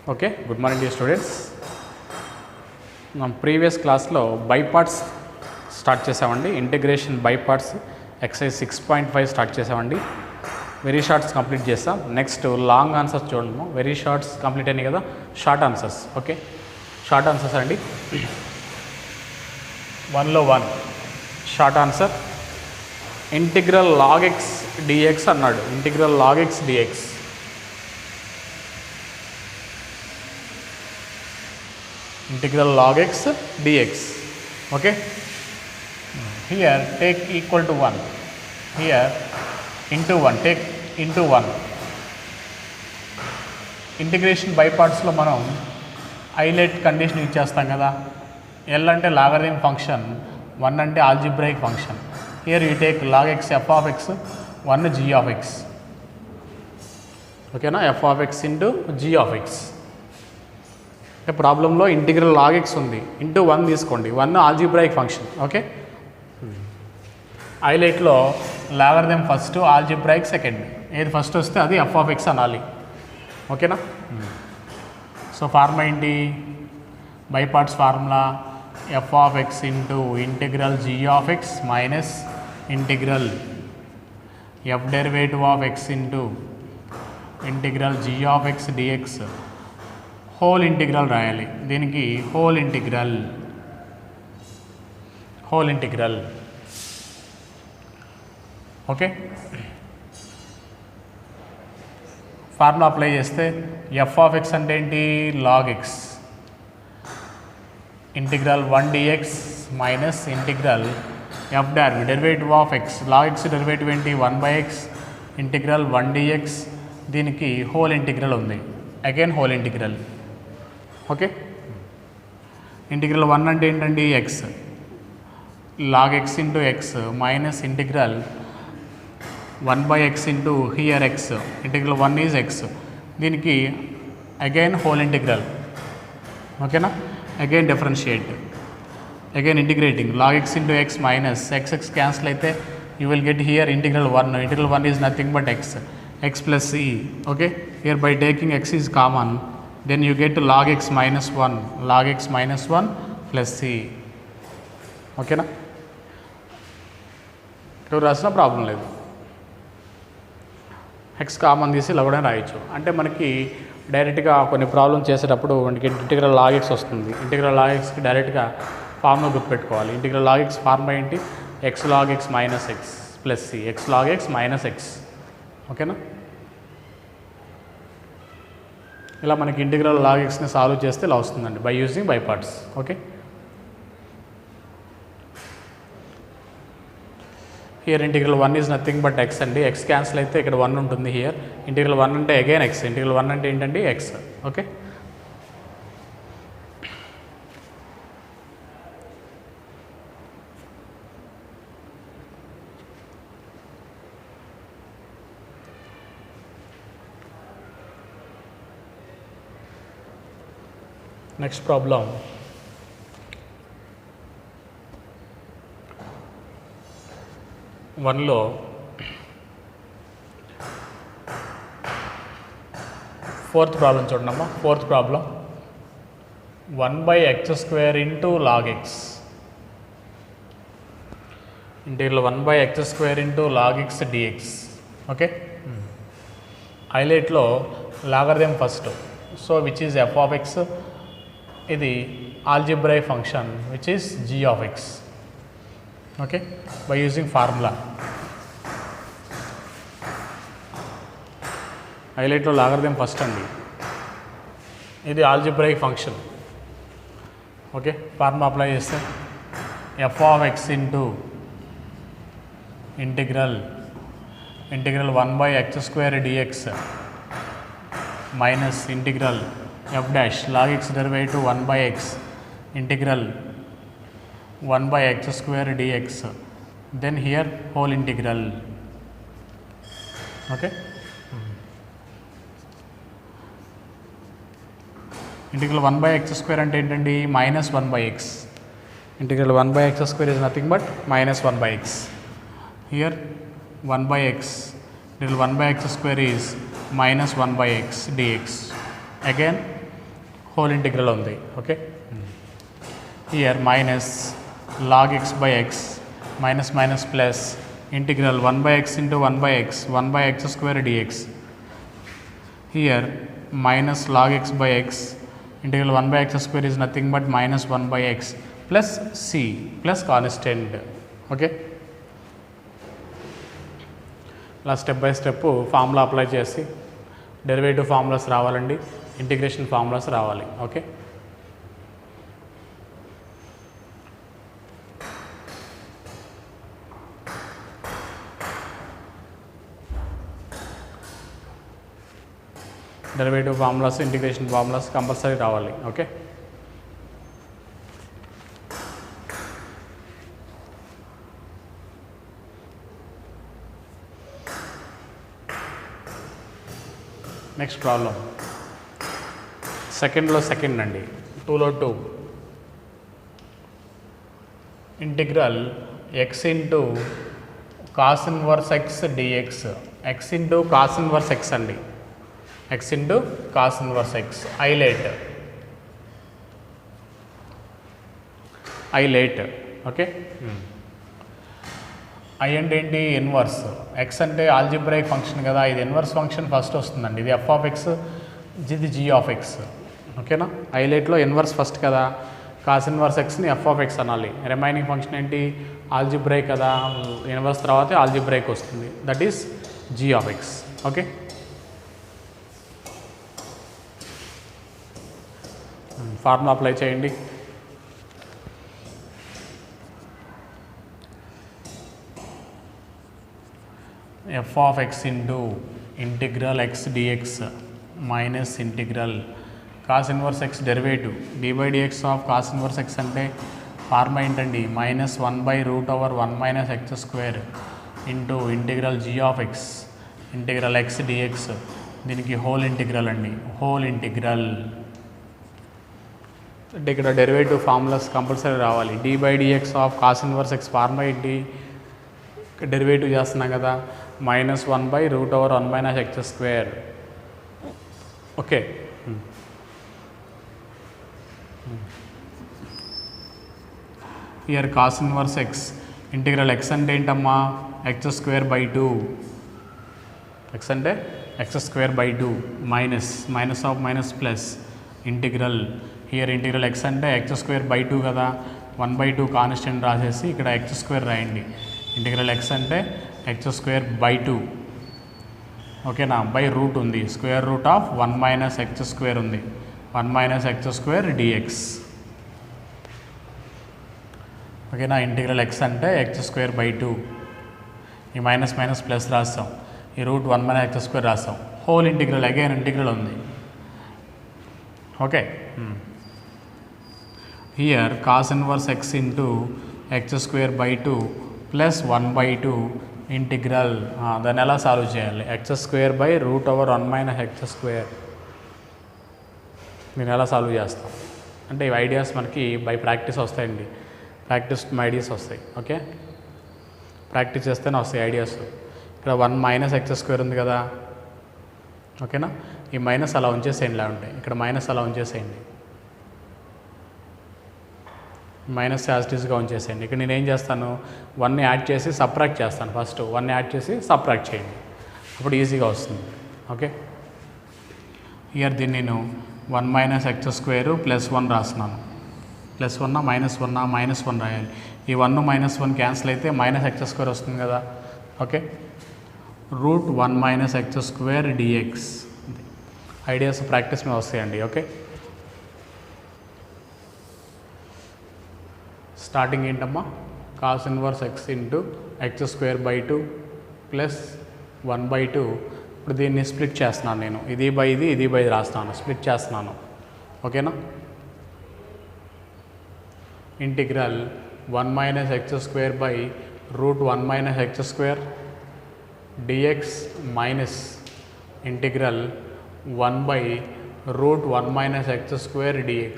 Okay, good morning dear students. మనం previous క్లాస్లో by parts start చేసామండి. Integration by parts exercise 6.5 start చేసామండి. Very shorts complete చేస్తాం. Next long answers చూడము. Very shorts complete అయినాయి కదా, short answers. Okay, short answers అండి. 1లో 1 short answer integral log X dx అన్నాడు. Integral log X dx. Integral log x dx. Okay, here take equal to 1, here into 1, take into 1. Integration by పార్ట్స్లో మనం highlight condition ఇచ్చేస్తాం కదా. L అంటే logarithm function, 1 అంటే algebraic function. Here you take log X F of X, 1 G of X. ఓకేనా, F of X into G of X. ప్రాబ్లంలో integral log X ఉంది, into 1 తీసుకోండి. 1 algebraic function. Okay, హైలైట్లో logarithm first, algebraic second. ఏది first వస్తే అది F of X అనాలి. ఓకేనా. సో ఫార్ములా ఏంటి? By parts formula F of X into integral G of X minus integral F derivative of X into integral G of X D X. Whole integral రాయాలి దీనికి. Whole integral okay. Formula apply చేస్తే F of X అంటే ఏంటి? Log X integral 1 D X minus integral F derivative of X. Log X derivative ఏంటి? 1/x integral 1 D X. దీనికి whole integral ఉంది, again whole integral. Okay, integral 1 అంటే ఏంటండి? X, log X into X minus integral 1/x into here X. Integral 1 is X. దీనికి again whole integral. ఓకేనా, again differentiate, again integrating. Log X into X minus X cancel అయితే you will get here integral 1. Integral 1 is nothing but X, X plus C. Okay, here by taking X is common, then you get log x minus 1, log x minus 1 plus c. ఓకేనా, ఇక్కడ రాసిన problem లేదు. X common తీసి ఇలా కూడా రాయొచ్చు. అంటే మనకి డైరెక్ట్గా కొన్ని ప్రాబ్లమ్ చేసేటప్పుడు మనకి ఇంటిగ్రల్ లాగ్ ఎక్స్ వస్తుంది. ఇంటిగ్రల్ లాగ్ ఎక్స్కి డైరెక్ట్గా ఫార్ములా గుర్తుపెట్టుకోవాలి. ఇంటిగ్రల్ లాగ్ ఎక్స్ ఫార్ములా ఏంటి? X log X minus X plus C, X log X minus X. ఓకేనా, ఇలా మనకి ఇంటిగ్రల్ లాగ్ ఎక్స్ని సాల్వ్ చేస్తే ఇలా వస్తుందండి by using by parts. Okay, here integral 1 is nothing but X అండి. X cancel అయితే ఇక్కడ 1 ఉంటుంది. హియర్ ఇంటిగ్రల్ 1 అంటే అగైన్ ఎక్స్. ఇంటిగ్రల్ 1 అంటే ఏంటండి? ఎక్స్. Okay, next problem. వన్లో ఫోర్త్ ప్రాబ్లం చూడమ్మా. Fourth problem 1/x² into log X. Integral 1/x² into log X dx. Okay, హైలైట్లో logarithm first, so which is F of X. ఇది algebraic function which is G of X. Okay, by using formula. హైలైట్లో logarithm first అండి. ఇది algebraic function. Okay, formula apply చేస్తే F of X into integral 1/x² dx minus integral F dash log X derivative 1/x integral 1/x² dx. Then here whole integral. Okay, integral 1/x² అంటే ఏంటండి? Minus 1/x. Integral 1/x² is nothing but minus 1/x. Here 1/x. Integral 1/x² is minus 1/x dx. Again whole integral ఉంది. Okay, here minus log X by X minus minus plus integral 1/x into 1/x 1/x square dx. Here minus log x by x integral 1/x square is nothing but minus 1/x plus c plus constant. Okay, ఇలా step by step formula apply చేసి derivative formulas రావాలండి, integration formulas రావాలి. Okay, derivative formulas, integration formulas compulsory రావాలి. Okay, next problem సెకండ్లో second అండి, 2లో 2 integral x into cos inverse x d x. X into cos inverse x అండి, x into cos inverse x ILATE. Okay, I అంటే ఏంటి? Inverse. X అంటే algebraic function కదా, ఇది ఇన్వర్స్ ఫంక్షన్ ఫస్ట్ వస్తుందండి. ఇది ఎఫ్ ఆఫ్ ఎక్స్, ఇది జీ ఆఫ్ ఎక్స్. ఓకేనా, ఐలేట్లో ఇన్వర్స్ ఫస్ట్ కదా, కాస్ ఇన్వర్స్ ఎక్స్ని ఎఫ్ ఆఫ్ ఎక్స్ అనాలి. రిమైనింగ్ ఫంక్షన్ ఏంటి? ఆల్జిబ్రాయిక్ కదా, ఇన్వర్స్ తర్వాతే ఆల్జిబ్రాయిక్ వస్తుంది, that is G of X. Okay, formula apply చేయండి. F of X into integral x d x minus integral cos inverse x derivative d by dx of cos inverse x అంటే formula ఏంటండి? -1/√1 - x square into integral G of x integral x d x. దీనికి whole integral అండి, whole integral అంటే ఇక్కడ derivative formulas compulsory రావాలి. D by dx of cos inverse X formula ఏంటి? Derivative చేస్తున్నాం కదా, -1/√1 - x square. Okay, here cos inverse X integral X అంటే ఏంటమ్మా? x²/2. ఎక్స్ అంటే x²/2 minus of minus plus integral. Here integral X అంటే x²/2 కదా, 1/2 constant రాసేసి ఇక్కడ x² రాయండి. ఇంటిగ్రల్ ఎక్స్ అంటే x²/2. ఓకేనా, బై రూట్ ఉంది, స్క్వేర్ రూట్ ఆఫ్ 1 - x² ఉంది, 1 - x² dx. ఓకేనా, ఇంటిగ్రల్ ఎక్స్ అంటే x²/2. ఈ మైనస్ మైనస్ ప్లస్ రాస్తాం, ఈ రూట్ 1 - x² రాస్తాం. హోల్ ఇంటిగ్రల్ అగైన్ ఇంటిగ్రల్ ఉంది. Okay, here cos inverse X into x²/2 plus 1/2 integral. దాన్ని ఎలా సాల్వ్ చేయాలి? x²/√1 - x². నేను ఎలా సాల్వ్ చేస్తాం అంటే ఈ ఐడియాస్ మనకి బై ప్రాక్టీస్ వస్తాయండి, ప్రాక్టీస్ ఐడియాస్ వస్తాయి. ఓకే, ప్రాక్టీస్ చేస్తేనే వస్తాయి ఐడియాస్. ఇక్కడ 1 - x² ఉంది కదా, ఓకేనా, ఈ మైనస్ అలా ఉంచేసేయండి. ఇలా ఉంటాయి, ఇక్కడ మైనస్ అలా ఉంచేసేయండి, మైనస్ యాజిటీస్గా ఉంచేసేయండి. ఇక్కడ నేను ఏం చేస్తాను? 1ని యాడ్ చేసి సబ్ట్రాక్ట్ చేస్తాను. ఫస్ట్ 1ని యాడ్ చేసి సబ్ట్రాక్ట్ చేయండి, అప్పుడు ఈజీగా వస్తుంది. ఓకే, హియర్ దీన్ని నేను 1 - x² ప్లస్ 1 రాస్తున్నాను. +1 -1 -1 రాయాలి. ఈ 1 -1 క్యాన్సిల్ అయితే -x² వస్తుంది కదా. Okay, √1 - x² dx. Ideas practice మీద వస్తాయండి. ఓకే, స్టార్టింగ్ ఏంటమ్మా? Cos inverse X into x²/2 plus 1/2. ఇప్పుడు దీన్ని స్ప్లిట్ చేస్తున్నాను నేను, ఇది బై ఇది, ఇది బై ఇది రాస్తున్నాను, స్ప్లిట్ చేస్తున్నాను. ఓకేనా, integral 1 - x²/√1 - x² dx minus integral 1/√1 - x² dx.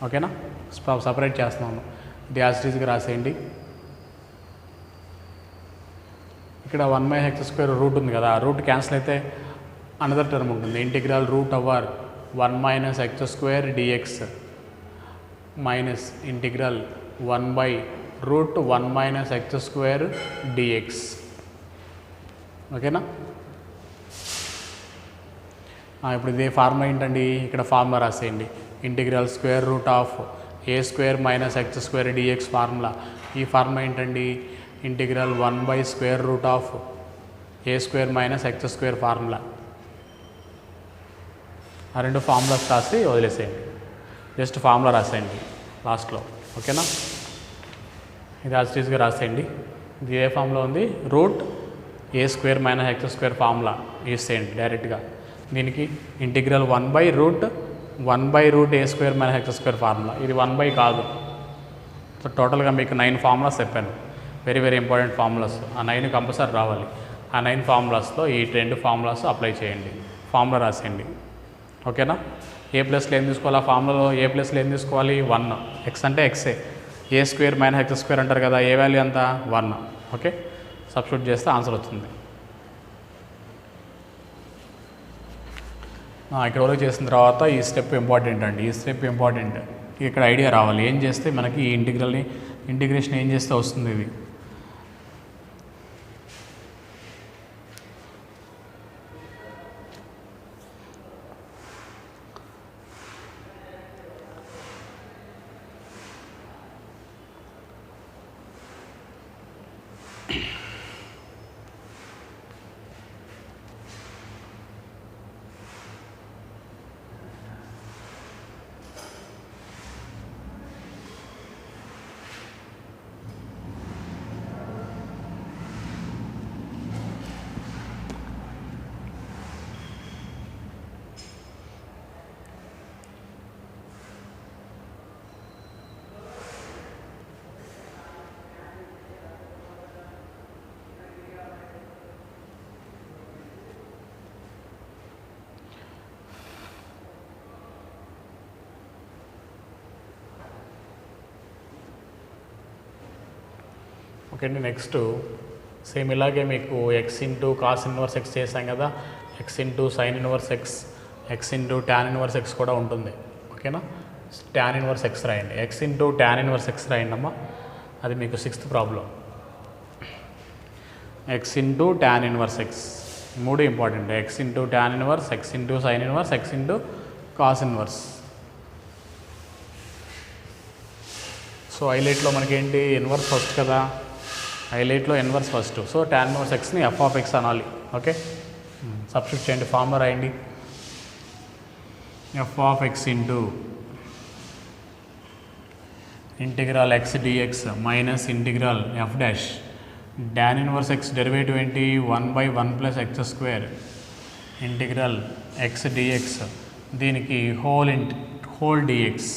ఓకేనా, సపరేట్ చేస్తున్నాను, ఇది యాజిటీస్గా రాసేయండి. ఇక్కడ 1 - x² రూట్ ఉంది కదా, రూట్ క్యాన్సిల్ అయితే అనదర్ టర్మ్ ఉంటుంది integral root over 1 minus x square dx minus integral 1 by root 1 minus x square d x. ఓకేనా? ఇప్పుడు ఇదే ఫార్ములా ఏంటండి, ఇక్కడ ఫార్ములా రాసేయండి. Integral square root of a square minus x square d x formula. ఈ formula ఏంటండి, integral 1 by square root of a square minus x square formula. ఆ రెండు ఫార్ములాస్ రాసి వదిలేసేయండి, జస్ట్ ఫార్ములా రాసేయండి లాస్ట్లో. ఓకేనా? ఇది యాజిటీస్గా రాసేయండి. ఇది ఏ ఫార్ములా ఉంది, root a square minus x square formula use చేయండి డైరెక్ట్గా. దీనికి integral 1 by root a square minus x square formula. ఇది 1 బై కాదు. సో టోటల్గా మీకు 9 ఫార్ములాస్ చెప్పాను, వెరీ వెరీ ఇంపార్టెంట్ ఫార్ములాస్. ఆ 9 కంపల్సరీ రావాలి. ఆ 9 ఫార్ములాస్లో ఈ 2 ఫార్ములాస్ అప్లై చేయండి, ఫార్ములా రాసేయండి. ఓకేనా? ఏ ప్లస్లో ఏం తీసుకోవాలి, ఆ ఫార్ములాలో ఏ ప్లస్లో ఏం తీసుకోవాలి, 1. ఎక్స్ అంటే ఎక్సే, ఏ స్క్వేర్ మైనస్ ఎక్స్ స్క్వేర్ అంటారు కదా, ఏ వాల్యూ అంతా 1. ఓకే, సబ్స్టిట్యూట్ చేస్తే ఆన్సర్ వచ్చింది. ఇక్కడ వరకు చేసిన తర్వాత ఈ స్టెప్ ఇంపార్టెంట్ అండి, ఈ స్టెప్ ఇంపార్టెంట్. ఇక్కడ ఐడియా రావాలి, ఏం చేస్తే మనకి ఈ ఇంటిగ్రేషన్ ఏం చేస్తే వస్తుంది ఇది. ఓకే అండి, నెక్స్ట్ సేమ్ ఇలాగే మీకు x into cos inverse x చేసాం కదా, x into sin inverse x, x into tan inverse x కూడా ఉంటుంది. ఓకేనా? ట్యాన్ ఇన్వర్స్ ఎక్స్ రాయండి, x into tan inverse x రాయండి అమ్మా. అది మీకు 6th problem. X into tan inverse x, 3 important. X into tan inverse, X into sin inverse, X into cos inverse. So హైలైట్లో మనకేంటి, ఇన్వర్స్ ఫస్ట్ కదా, హైలైట్లో inverse first. So tan inverse ఎక్స్ని f of X అనాలి. Okay, substitute చేయండి, formula రాయండి. F of X into integral x d x minus integral F dash tan inverse x derivative ఏంటి, 1/1 plus X square integral x d x, దీనికి whole d x.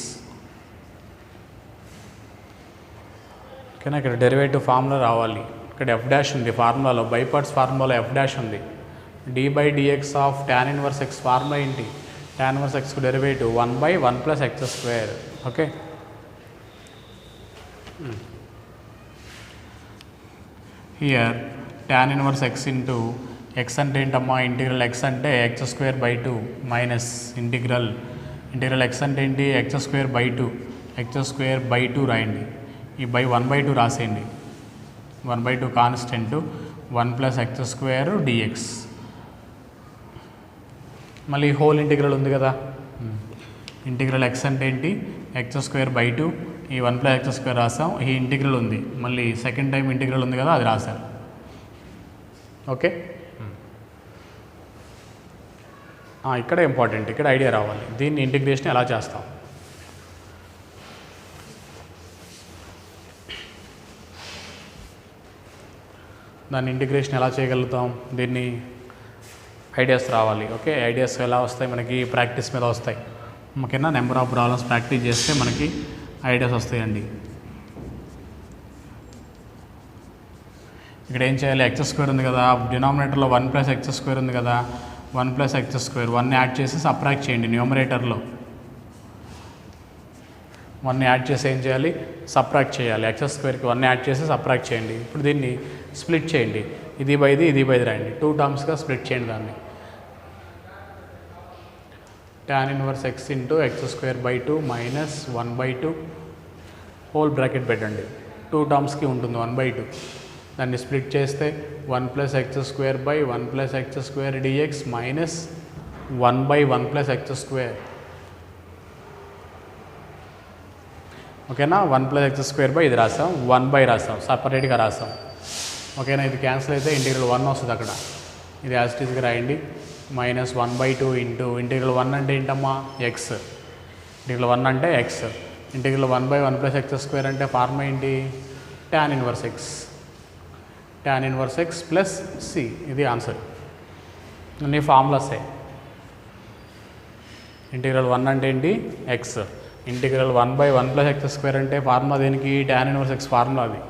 ఓకేనా? ఇక్కడ derivative formula రావాలి. ఇక్కడ f dash ఉంది ఫార్ములాలో, బై పార్ట్స్ ఫార్ములాలో ఎఫ్ డాష్ ఉంది. D by dx of tan inverse X formula ఏంటి, ట్యాన్ ఇన్వర్స్ ఎక్స్కు derivative 1/1 plus X square. Okay, here tan inverse X into X అంటే ఏంటమ్మా, ఇంటిగ్రల్ ఎక్స్ అంటే X square by 2 minus integral X అంటే ఏంటి, X square by 2, X square by 2 రాయండి. ఈ by 1/2 రాసేయండి, 1/2 constant 1 plus X square D X. మళ్ళీ whole integral ఉంది కదా, ఇంటిగ్రల్ ఎక్స్ అంటే ఏంటి, ఎక్స్ స్క్వేర్ బై 2, ఈ 1 ప్లస్ ఎక్స్ స్క్వేర్ రాసాం. ఈ ఇంటిగ్రల్ ఉంది, మళ్ళీ సెకండ్ టైం ఇంటిగ్రల్ ఉంది కదా, అది రాశారు. ఓకే, ఇక్కడ ఇంపార్టెంట్, ఇక్కడ ఐడియా రావాలి. దీన్ని ఇంటిగ్రేషన్ ఎలా చేస్తాం, దాన్ని ఇంటిగ్రేషన్ ఎలా చేయగలుగుతాం, దీన్ని ఐడియాస్ రావాలి. ఓకే, ఐడియాస్ ఎలా వస్తాయి మనకి, ప్రాక్టీస్ మీద వస్తాయి. ఓకేనా? నెంబర్ ఆఫ్ ప్రాబ్లమ్స్ ప్రాక్టీస్ చేస్తే మనకి ఐడియాస్ వస్తాయండి. ఇక్కడ ఏం చేయాలి, ఎక్స్ స్క్వేర్ ఉంది కదా, డినామినేటర్లో 1 ప్లస్ ఎక్స్ స్క్వేర్ ఉంది కదా, 1 ప్లస్ ఎక్స్ స్క్వేర్ 1 యాడ్ చేసి సబ్ట్రాక్ట్ చేయండి. న్యూమరేటర్లో 1 యాడ్ చేసి ఏం చేయాలి, సబ్ట్రాక్ట్ చేయాలి. ఎక్స్ స్క్వేర్కి 1 యాడ్ చేసి సబ్ట్రాక్ట్ చేయండి. ఇప్పుడు దీన్ని స్ప్లిట్ చేయండి, ఇది బై ఇది, ఇది బై ఇది రాయండి. 2 టర్మ్స్గా స్ప్లిట్ చేయండి దాన్ని. tan inverse x into x square by 2 minus 1/2 whole bracket పెట్టండి. 2 టర్మ్స్కి ఉంటుంది 1/2. దాన్ని స్ప్లిట్ చేస్తే 1 plus X square by 1 plus X square dx minus 1/1 plus X square. ఓకేనా, 1 ప్లస్ ఎక్స్ స్క్వేర్ బై ఇది రాసాం, 1 రాసాం, సపరేట్గా రాసాం. ఓకేనా, ఇది క్యాన్సిల్ అయితే ఇంటిగ్రల్ 1 వస్తుంది అక్కడ. ఇది యాజ్ ఇట్ ఈస్గా రాయండి. మైనస్ 1/2 ఇంటూ ఇంటిగ్రల్ 1 అంటే ఏంటమ్మా ఎక్స్, ఇంటిగ్రల్ 1 అంటే x, integral 1/1 plus X square అంటే ఫార్ములా ఏంటి tan inverse x, tan inverse x plus c. ఇది ఆన్సర్. అన్ని ఫార్ములాసే. ఇంటిగ్రల్ 1 అంటే ఏంటి x, integral 1/1 plus X square అంటే ఫార్ములా దేనికి tan ఇన్వర్స్ ఎక్స్ ఫార్ములా అది.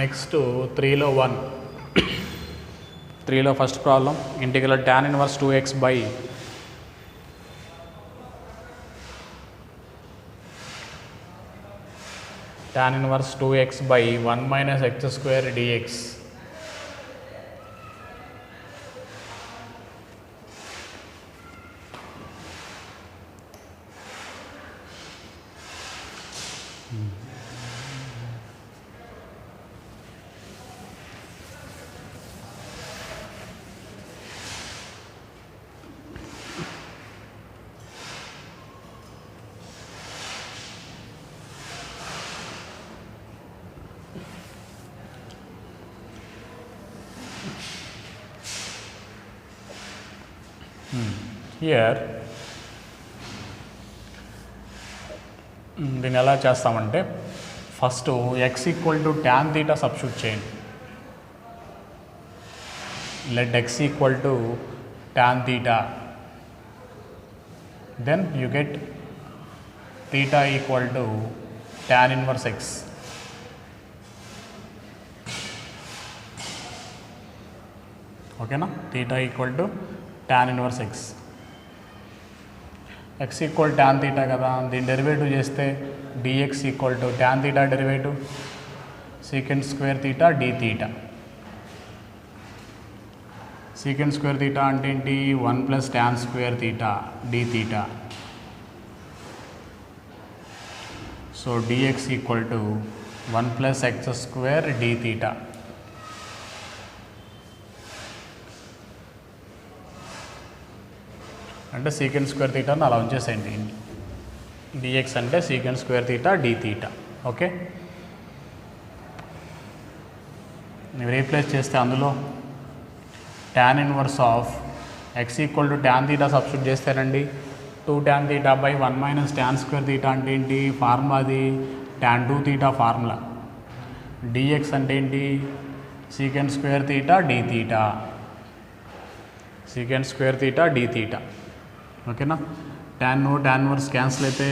నెక్స్ట్ 3లో 1, 3లో first problem integral tan inverse 2x by tan inverse 2x by 1 minus x square d x. Here దీన్ని ఎలా చేస్తామంటే first x equal to tan theta substitute చేయండి. Let x equal to tan theta, then you get theta equal to tan inverse x. ఓకేనా, theta equal to tan inverse x. x equal tan theta కదా, దీని derivative చేస్తే dx equal to tan theta derivative secant square theta d theta. Secant square theta అంటే ఏంటి 1 plus tan square theta d theta. So dx equal to 1 plus X square d theta. అంటే secant square తీటాను అలా ఉంచేసేయండి. Dx అంటే secant square theta d theta. Okay, మీరు replace చేస్తే అందులో tan inverse of x equal to tan theta substitute చేస్తారండి. 2 tan తీటా by 1 minus tan square theta అంటే ఏంటి ఫార్ములా అది tan 2 తీటా ఫార్ములా. డిఎక్స్ అంటే ఏంటి secant square theta d theta, secant square theta d theta. ఓకేనా, tan ఇన్వర్స్ క్యాన్సిల్ అయితే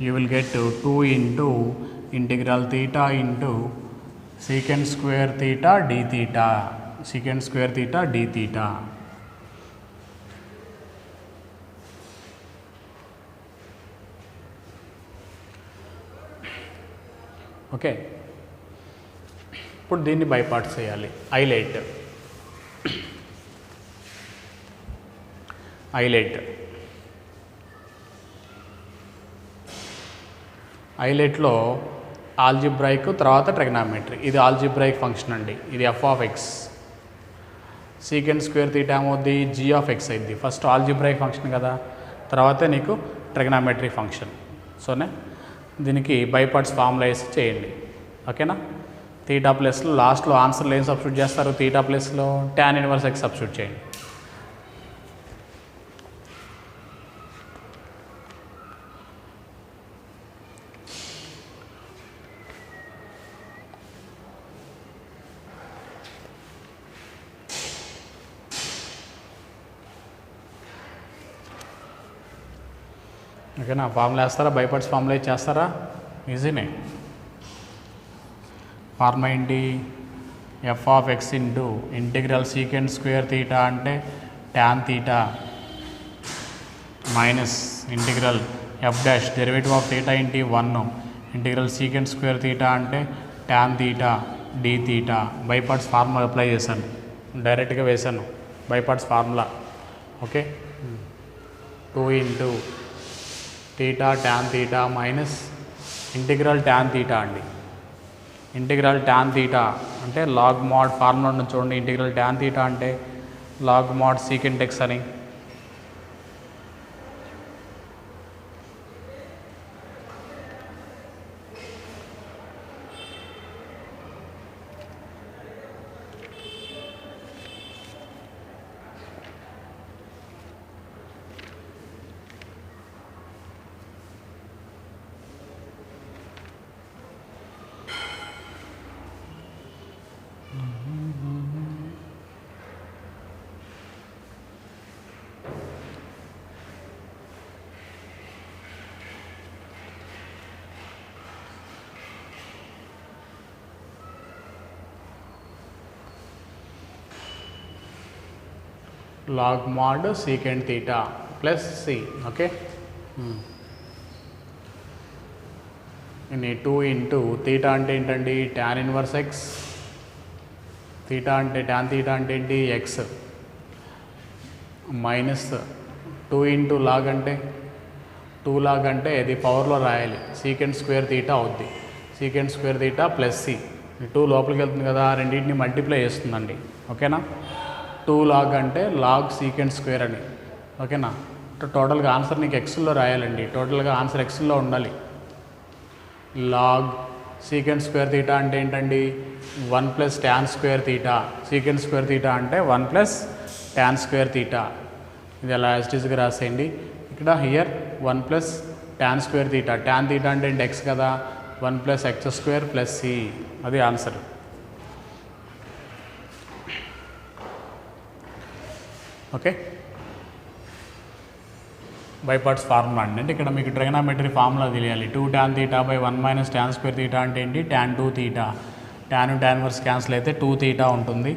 you will get 2 into integral theta into secant square theta d theta, secant square theta d theta. Okay, ఇప్పుడు దీన్ని by parts చేయాలి. ఐలెట్లో algebraic తర్వాత trigonometry. ఇది algebraic function అండి. ఇది f of x, secant square theta ఏమవుద్ది జీ ఆఫ్ ఎక్స్ అయింది. ఫస్ట్ ఆల్జిబ్రాయిక్ ఫంక్షన్ కదా, తర్వాతే నీకు ట్రిగ్నామెట్రీ ఫంక్షన్. సోనే దీనికి బై పార్ట్స్ ఫార్ములా వేసి చేయండి. ఓకేనా, తీటా ప్లస్లో లాస్ట్లో ఆన్సర్లో ఏం సబ్స్టిట్యూట్ చేస్తారు, తీటా ప్లస్లో tan ఇన్వర్స్ ఎక్స్ సబ్స్టిట్యూట్ చేయండి. ఓకేనా? ఫార్ములా వేస్తారా? బై పార్ట్స్ ఫార్ములా చేస్తారా? ఈజీనే. ఫార్ములా ఏంటి? F of X into integral secant square theta అంటే tan theta minus integral F dash derivative of theta into 1 integral secant square theta అంటే tan theta d theta. By parts formula apply చేశాను, డైరెక్ట్గా వేశాను by parts formula. Okay, 2 into theta tan theta minus integral tan theta అండి. ఇంటిగ్రల్ tan theta అంటే log mod formula నుంచి చూడండి. Integral tan theta అంటే లాగ్ మాడ్ సీకెంట్ ఎక్స్ అని. Log mod secant theta plus C. Okay, ఇన్ని 2 into theta అంటే ఏంటండి? Tan inverse x. తీటా అంటే ట్యాన్ తీటా అంటే ఏంటి? ఎక్స్ మైనస్ 2 ఇంటూ లాగ్ అంటే 2 లాగ్ అంటే ఇది పవర్లో రాయాలి. సీకెంట్ స్క్వేర్ తీటా అవుద్ది. Secant square theta plus c. 2 లోపలికి వెళ్తుంది కదా, రెండింటిని మల్టిప్లై చేస్తుందండి. ఓకేనా? 2 లాగ్ అంటే లాగ్ సీకెంట్ స్క్వేర్ అని. ఓకేనా? టోటల్గా ఆన్సర్ నీకు ఎక్స్లో రాయాలండి. టోటల్గా ఆన్సర్ ఎక్స్లో ఉండాలి. లాగ్ సీకెంట్ స్క్వేర్ తీటా అంటే ఏంటండి? 1 plus tan square theta. Secant square theta అంటే 1 ప్లస్ ట్యాన్ స్క్వేర్ తీటా. ఇది అలా యాస్టీస్గా రాసేయండి. ఇక్కడ here 1 plus tan square theta. Tan theta అంటే ఎక్స్ కదా, 1 plus X square plus c. అది answer. Okay, by parts formula అండి. అంటే ఇక్కడ మీకు ట్రిగనామెట్రీ ఫార్ములా తెలియాలి. 2 tan theta by 1 minus tan square theta అంటే ఏంటి? Tan 2 theta. ట్యాన్ ట్యాన్ వర్స్ క్యాన్సిల్ అయితే 2 తీటా ఉంటుంది.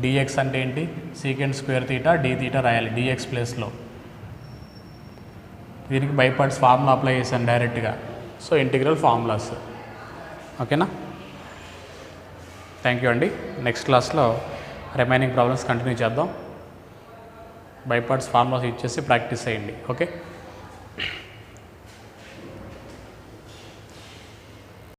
డిఎక్స్ అంటే ఏంటి? Secant square theta d theta రాయాలి డిఎక్స్ ప్లేస్లో. దీనికి బై పార్ట్స్ ఫార్ములా అప్లై చేశాను డైరెక్ట్గా. So integral formulas. ఓకేనా? థ్యాంక్ యూ అండి. నెక్స్ట్ క్లాస్లో రిమైనింగ్ ప్రాబ్లమ్స్ కంటిన్యూ చేద్దాం. బై పార్ట్స్ ఫార్ములాస్ ఇచ్చేసి ప్రాక్టీస్ చేయండి. ఓకే.